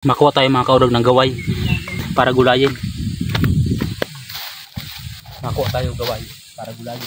Makuha tayo mga kaurag ng gaway para gulayin. Makuha tayo gaway para gulayin.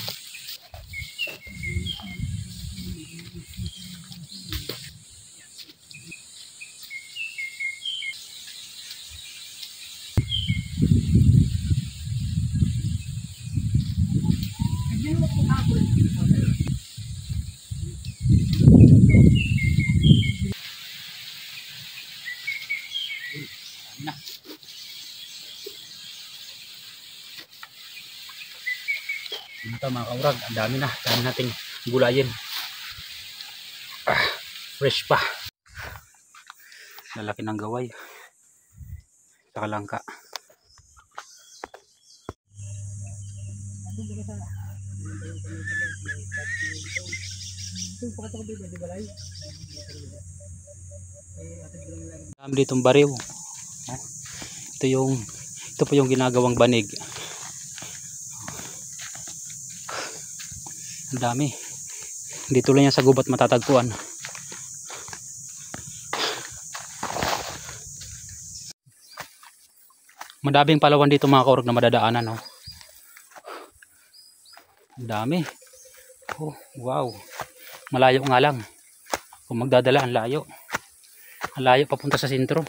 Ito mga kaurag, ang dami nating gulayin. Fresh pa. Lalaki ng gaway sa kalangka. Dami ditong bariw. Ito po yung ginagawang banig. Ang dami. Dito lang yan sa gubat matatagpuan. Madaming palawan dito mga kaurag na madadaanan. Ang dami. Oh, wow. Malayo nga lang. Kung magdadala, ang layo. Ang layo papunta sa sentro.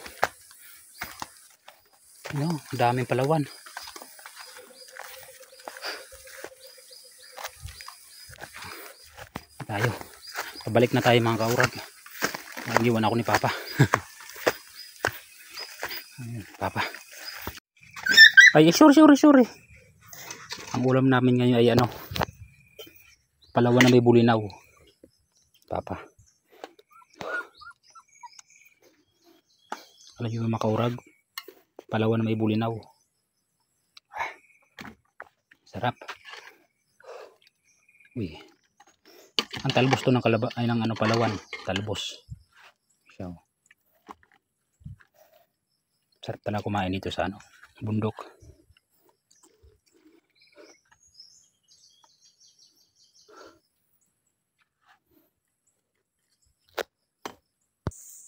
Ang daming palawan. Tayo. Pabalik na tayo mga kaurag. Nag-iwan ako ni Papa. Papa. Ay, sorry. Ang ulam namin ngayon ay palawan na may bulinaw. Papa. Alam nyo mga kaurag, palawan na may bulinaw. Sarap. Uy. Ang talbos to ng ay ng palawan, talbos. So, sarap pala kumain dito sa bundok.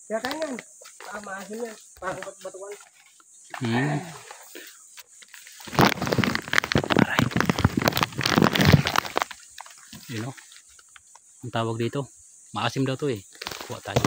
Kaya kanyan, maasin yan, parang batuan. Aray. Ang tawag dito, maasim daw to eh. Kuha tayo.